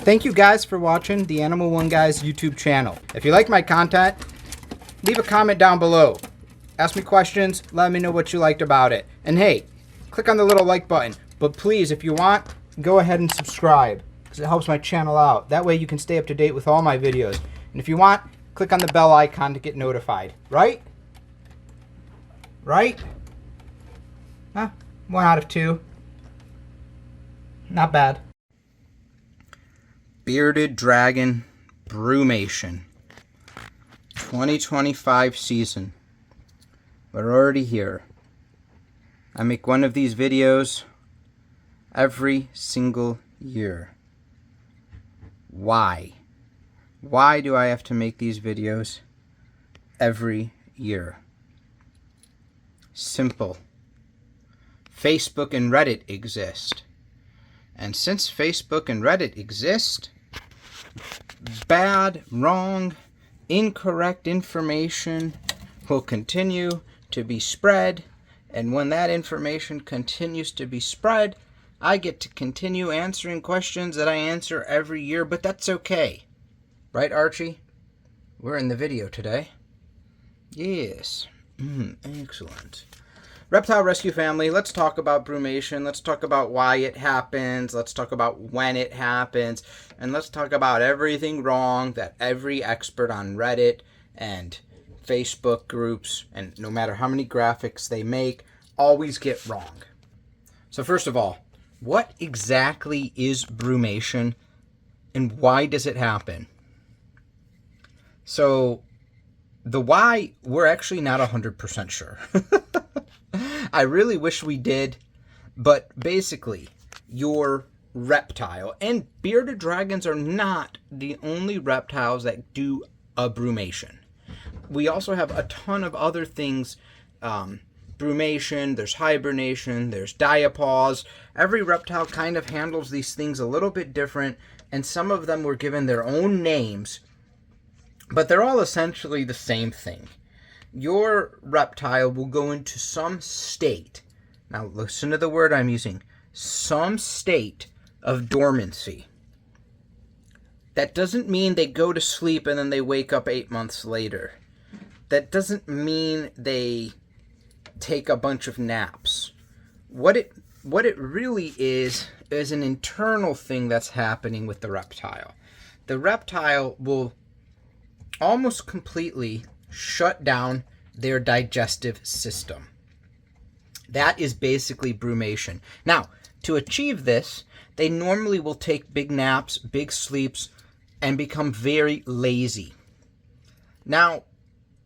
Thank you guys for watching the Animal One Guys YouTube channel. If you like my content, leave a comment down below. Ask me questions, let me know what you liked about it. And hey, click on the little like button. But please, if you want, go ahead and subscribe, because it helps my channel out. That way you can stay up to date with all my videos. And if you want, click on the bell icon to get notified. Right? Right? Huh? 1 out of 2. Not bad. Bearded Dragon Brumation 2025 season. We're already here. I make one of these videos every single year. Why? Why do I have to make these videos every year? Simple. Facebook and Reddit exist. And since Facebook and Reddit exist, bad, wrong, incorrect information will continue to be spread. And when that information continues to be spread, I get to continue answering questions that I answer every year, but that's okay. Right, Archie? We're in the video today. Yes. Excellent. Reptile Rescue family, let's talk about brumation. Let's talk about why it happens. Let's talk about when it happens. And let's talk about everything wrong that every expert on Reddit and Facebook groups, and no matter how many graphics they make, always get wrong. So first of all, what exactly is brumation and why does it happen? So the why, we're actually not 100% sure. I really wish we did, but basically, your reptile, and bearded dragons are not the only reptiles that do a brumation. We also have a ton of other things, brumation, there's hibernation, there's diapause. Every reptile kind of handles these things a little bit different, and some of them were given their own names, but they're all essentially the same thing. Your reptile will go into some state, now listen to the word I'm using, some state of dormancy. That doesn't mean they go to sleep and then they wake up 8 months later. That doesn't mean they take a bunch of naps. What it really is an internal thing that's happening with the reptile. The reptile will almost completely shut down their digestive system. That is basically brumation. Now, to achieve this, they normally will take big naps, big sleeps, and become very lazy. Now,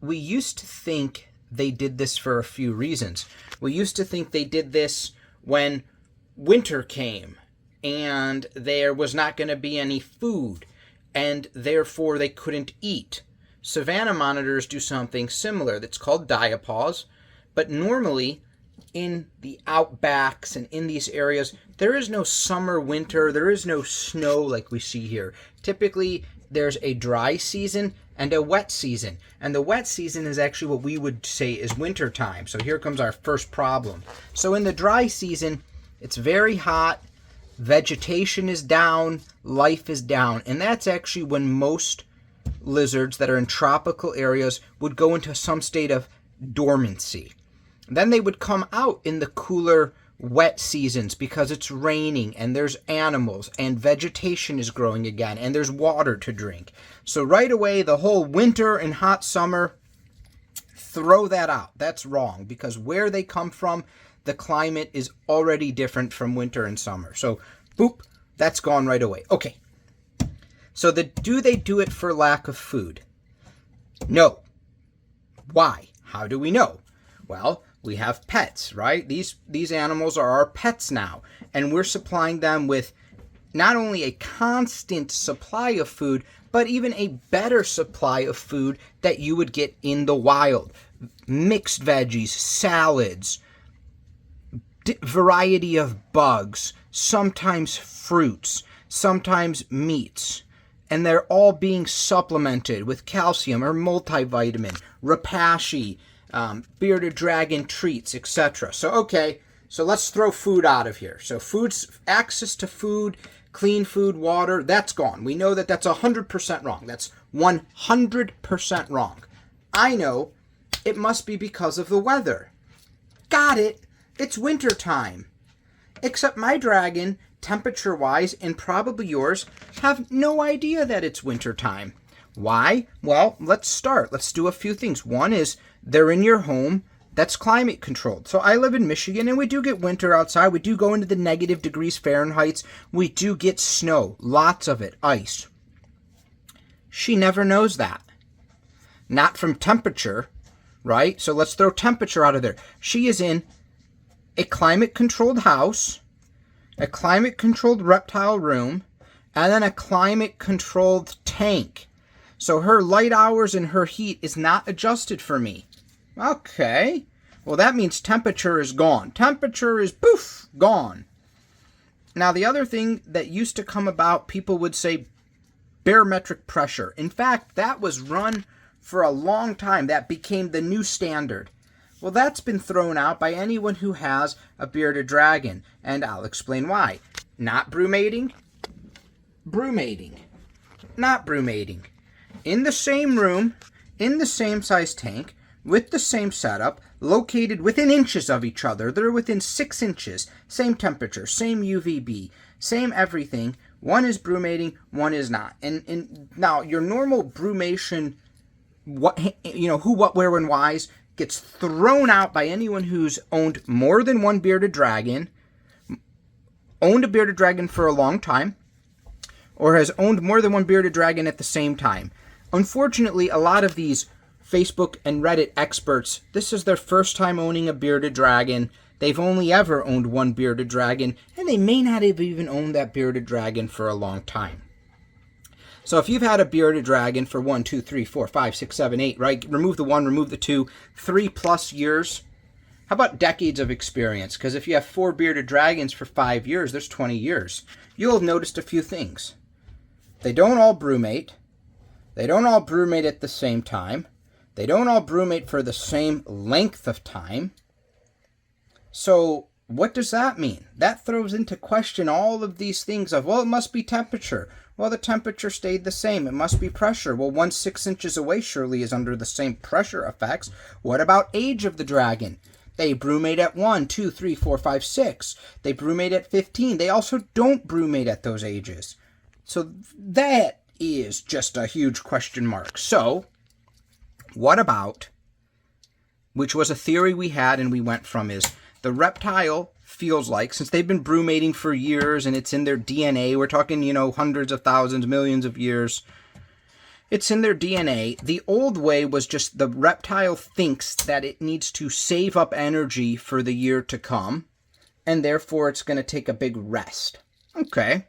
we used to think they did this for a few reasons. We used to think they did this when winter came and there was not going to be any food and therefore they couldn't eat. Savanna monitors do something similar that's called diapause, but normally in the outbacks and in these areas, there is no summer, winter, there is no snow like we see here. Typically, there's a dry season and a wet season, and the wet season is actually what we would say is winter time. So here comes our first problem. So in the dry season, it's very hot, vegetation is down, life is down, and that's actually when most lizards that are in tropical areas would go into some state of dormancy. Then they would come out in the cooler, wet seasons because it's raining and there's animals and vegetation is growing again and there's water to drink. So right away, the whole winter and hot summer, throw that out. That's wrong because where they come from, the climate is already different from winter and summer. So boop, that's gone right away. Okay. So do they do it for lack of food? No. Why? How do we know? Well, we have pets, right? These animals are our pets now, and we're supplying them with not only a constant supply of food, but even a better supply of food that you would get in the wild. Mixed veggies, salads, variety of bugs, sometimes fruits, sometimes meats. And they're all being supplemented with calcium or multivitamin, Repashy, bearded dragon treats, etc. So, okay, so let's throw food out of here. So access to food, clean food, water, that's gone. We know that that's 100% wrong. That's 100% wrong. I know it must be because of the weather. Got it. It's winter time. Except my dragon, temperature-wise, and probably yours, have no idea that it's winter time. Why? Well, let's start. Let's do a few things. One is they're in your home that's climate controlled. So I live in Michigan, and we do get winter outside. We do go into the negative degrees Fahrenheit. We do get snow, lots of it, ice. She never knows that. Not from temperature, right? So let's throw temperature out of there. She is in a climate-controlled house, a climate-controlled reptile room, and then a climate-controlled tank. So her light hours and her heat is not adjusted for me. Okay. Well, that means temperature is gone. Temperature is, poof, gone. Now, the other thing that used to come about, people would say barometric pressure. In fact, that was run for a long time. That became the new standard. Well, that's been thrown out by anyone who has a bearded dragon, and I'll explain why. Not brumating, brumating. Not brumating. In the same room, in the same size tank, with the same setup, located within inches of each other. They're within 6 inches, same temperature, same UVB, same everything. One is brumating, one is not. And now, your normal brumation, what, who, what, where, when, whys, gets thrown out by anyone who's owned more than one bearded dragon, owned a bearded dragon for a long time, or has owned more than one bearded dragon at the same time. Unfortunately, a lot of these Facebook and Reddit experts, this is their first time owning a bearded dragon. They've only ever owned one bearded dragon, and they may not have even owned that bearded dragon for a long time. So if you've had a bearded dragon for 1, 2, 3, 4, 5, 6, 7, 8, right? Remove the 1, remove the 2, 3+ years. How about decades of experience? Because if you have 4 bearded dragons for 5 years, there's 20 years. You'll have noticed a few things. They don't all brumate. They don't all brumate at the same time. They don't all brumate for the same length of time. So what does that mean? That throws into question all of these things of, well, it must be temperature. Well, the temperature stayed the same. It must be pressure. Well, 1 6 inches away surely is under the same pressure effects. What about age of the dragon? They brumate at 1, 2, 3, 4, 5, 6. They brumate at 15. They also don't brumate at those ages. So that is just a huge question mark. So what about, which was a theory we had and we went from, is the reptile feels like, since they've been brumating for years and it's in their DNA, we're talking, hundreds of thousands, millions of years, it's in their DNA. The old way was just the reptile thinks that it needs to save up energy for the year to come, and therefore it's going to take a big rest. Okay,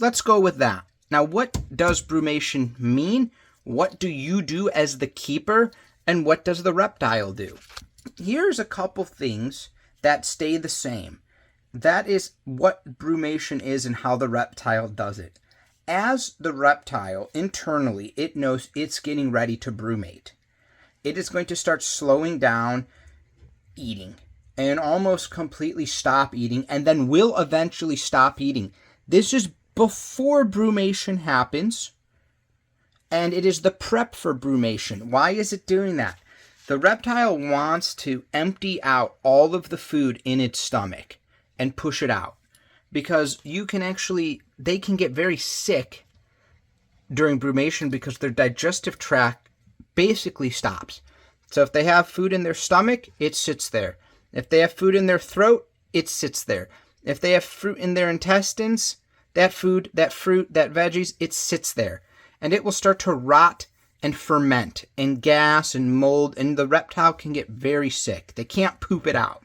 let's go with that. Now, what does brumation mean? What do you do as the keeper? And what does the reptile do? Here's a couple things that stay the same. That is what brumation is and how the reptile does it. As the reptile, internally, it knows it's getting ready to brumate. It is going to start slowing down eating and almost completely stop eating, and then will eventually stop eating. This is before brumation happens, and it is the prep for brumation. Why is it doing that? The reptile wants to empty out all of the food in its stomach and push it out, because they can get very sick during brumation because their digestive tract basically stops. So if they have food in their stomach, it sits there. If they have food in their throat, it sits there. If they have fruit in their intestines, that food, that fruit, that veggies, it sits there. And it will start to rot and ferment and gas and mold, and the reptile can get very sick. They can't poop it out.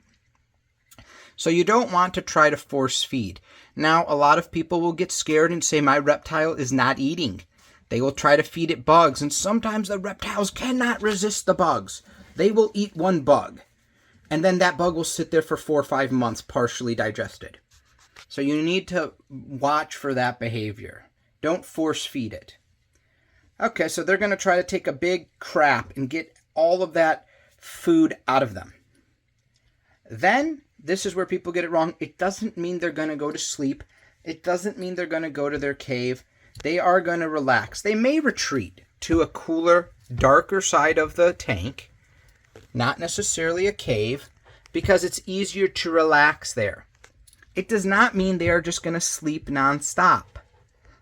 So you don't want to try to force feed. Now, a lot of people will get scared and say, my reptile is not eating. They will try to feed it bugs, and sometimes the reptiles cannot resist the bugs. They will eat one bug, and then that bug will sit there for 4 or 5 months partially digested. So you need to watch for that behavior. Don't force feed it. Okay, so they're going to try to take a big crap and get all of that food out of them. Then, this is where people get it wrong. It doesn't mean they're going to go to sleep. It doesn't mean they're going to go to their cave. They are going to relax. They may retreat to a cooler, darker side of the tank, not necessarily a cave, because it's easier to relax there. It does not mean they are just going to sleep nonstop.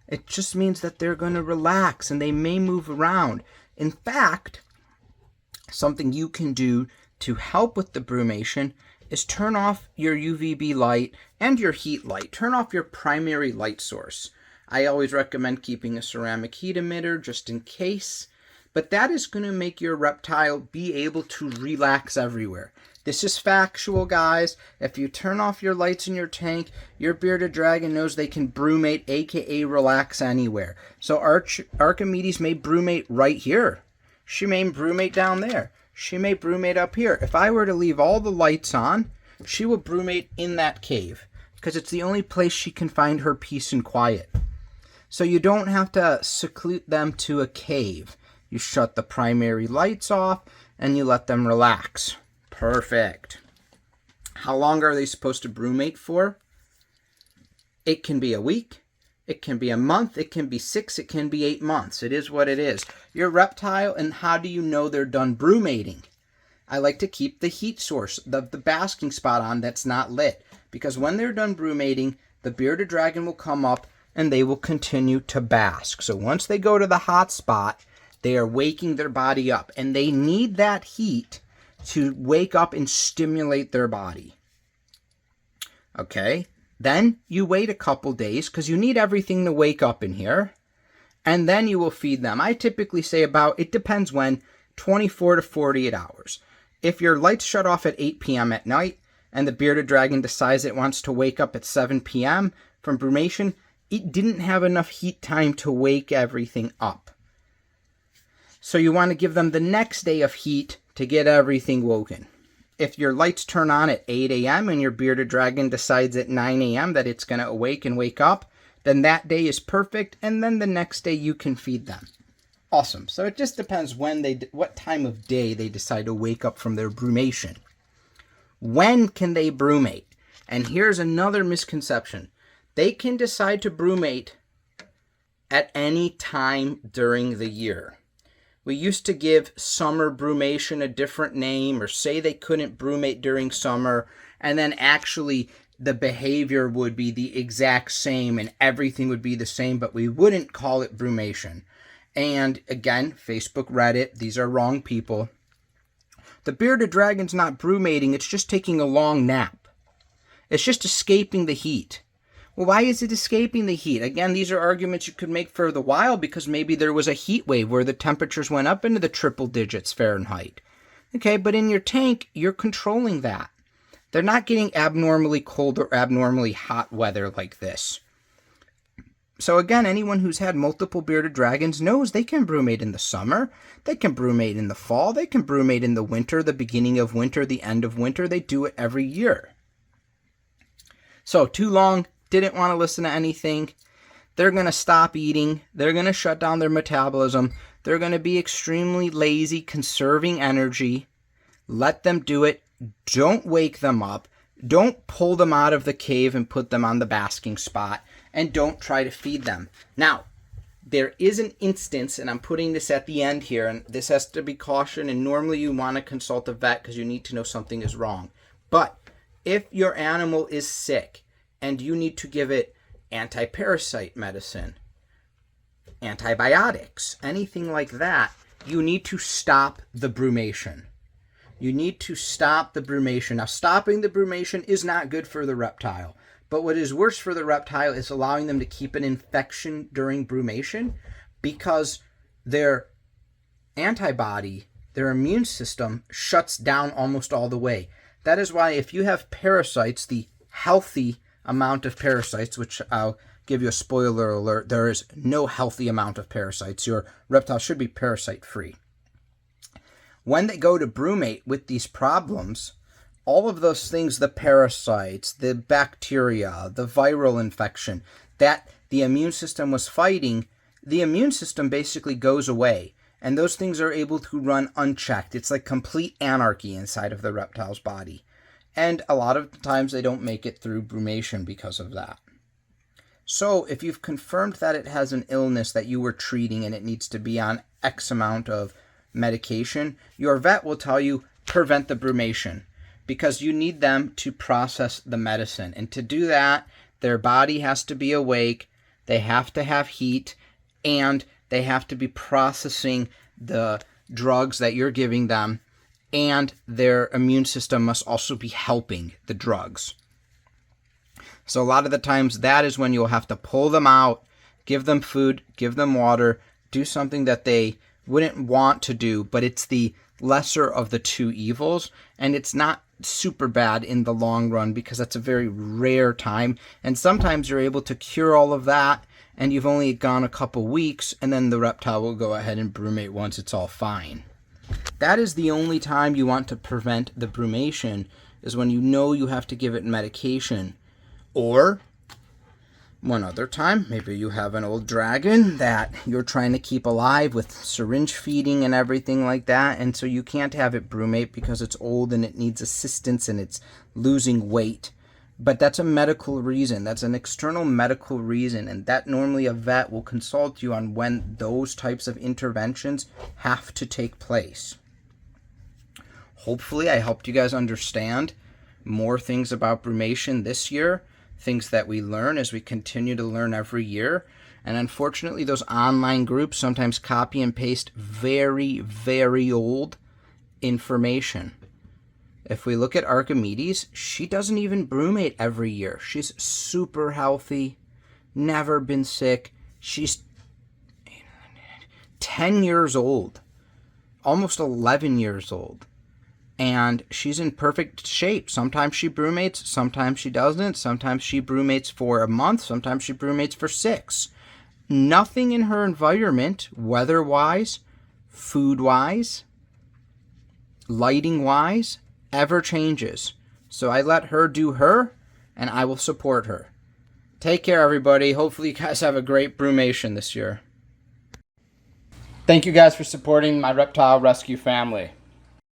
It just means that they're going to relax and they may move around. In fact, something you can do to help with the brumation is turn off your UVB light and your heat light. Turn off your primary light source. I always recommend keeping a ceramic heat emitter just in case, but that is going to make your reptile be able to relax everywhere. This is factual, guys. If you turn off your lights in your tank, your bearded dragon knows they can brumate, aka relax anywhere. So Archimedes may brumate right here. She may brumate down there. She may brumate up here. If I were to leave all the lights on, she will brumate in that cave because it's the only place she can find her peace and quiet. So you don't have to seclude them to a cave. You shut the primary lights off and you let them relax. Perfect. How long are they supposed to brumate for? It can be a week. It can be a month. It can be 6. It can be 8 months. It is what it is. Your reptile, and how do you know they're done brumating? I like to keep the heat source, the basking spot on that's not lit. Because when they're done brumating, the bearded dragon will come up and they will continue to bask. So once they go to the hot spot, they are waking their body up. And they need that heat to wake up and stimulate their body. Okay? Then you wait a couple days because you need everything to wake up in here. And then you will feed them. I typically say about, it depends when, 24 to 48 hours. If your lights shut off at 8 p.m. at night and the bearded dragon decides it wants to wake up at 7 p.m. from brumation, it didn't have enough heat time to wake everything up. So you want to give them the next day of heat to get everything woken. If your lights turn on at 8 a.m. and your bearded dragon decides at 9 a.m. that it's going to awake and wake up, then that day is perfect, and then the next day you can feed them. Awesome. So it just depends what time of day they decide to wake up from their brumation. When can they brumate? And here's another misconception. They can decide to brumate at any time during the year. We used to give summer brumation a different name or say they couldn't brumate during summer, and then actually the behavior would be the exact same and everything would be the same, but we wouldn't call it brumation. And again, Facebook, Reddit, these are wrong people. The bearded dragon's not brumating, it's just taking a long nap. It's just escaping the heat. Well, why is it escaping the heat? Again, these are arguments you could make for the while because maybe there was a heat wave where the temperatures went up into the triple digits Fahrenheit. Okay, but in your tank, you're controlling that. They're not getting abnormally cold or abnormally hot weather like this. So again, anyone who's had multiple bearded dragons knows they can brumate in the summer, they can brumate in the fall, they can brumate in the winter, the beginning of winter, the end of winter. They do it every year. So too long, didn't want to listen to anything. They're going to stop eating. They're going to shut down their metabolism. They're going to be extremely lazy, conserving energy. Let them do it. Don't wake them up. Don't pull them out of the cave and put them on the basking spot. And don't try to feed them. Now, there is an instance, and I'm putting this at the end here, and this has to be cautioned, and normally you want to consult a vet because you need to know something is wrong. But if your animal is sick and you need to give it anti-parasite medicine, antibiotics, anything like that, you need to stop the brumation. You need to stop the brumation. Now, stopping the brumation is not good for the reptile. But what is worse for the reptile is allowing them to keep an infection during brumation because their antibody, their immune system, shuts down almost all the way. That is why if you have parasites, the healthy amount of parasites, which I'll give you a spoiler alert, there is no healthy amount of parasites. Your reptile should be parasite-free. When they go to brumate with these problems, all of those things, the parasites, the bacteria, the viral infection that the immune system was fighting, the immune system basically goes away. And those things are able to run unchecked. It's like complete anarchy inside of the reptile's body. And a lot of times they don't make it through brumation because of that. So if you've confirmed that it has an illness that you were treating and it needs to be on X amount of medication, your vet will tell you prevent the brumation, because you need them to process the medicine. And to do that, their body has to be awake, they have to have heat, and they have to be processing the drugs that you're giving them, and their immune system must also be helping the drugs. So a lot of the times that is when you'll have to pull them out, give them food, give them water, do something that they wouldn't want to do, but it's the lesser of the two evils, and it's not super bad in the long run because that's a very rare time, and sometimes you're able to cure all of that and you've only gone a couple weeks, and then the reptile will go ahead and brumate once it's all fine. That is the only time you want to prevent the brumation, is when you know you have to give it medication. Or one other time, maybe you have an old dragon that you're trying to keep alive with syringe feeding and everything like that, and so you can't have it brumate because it's old and it needs assistance and it's losing weight. But that's a medical reason. That's an external medical reason, and that normally a vet will consult you on when those types of interventions have to take place. Hopefully I helped you guys understand more things about brumation this year, things that we learn as we continue to learn every year. And unfortunately, those online groups sometimes copy and paste very, very old information. If we look at Archimedes, she doesn't even brumate every year. She's super healthy, never been sick. She's 10 years old, almost 11 years old. And she's in perfect shape. Sometimes she brumates, sometimes she doesn't. Sometimes she brumates for a month, sometimes she brumates for 6. Nothing in her environment, weather-wise, food-wise, lighting-wise, ever changes. So I let her do her, and I will support her. Take care, everybody. Hopefully you guys have a great brumation this year. Thank you guys for supporting my reptile rescue family.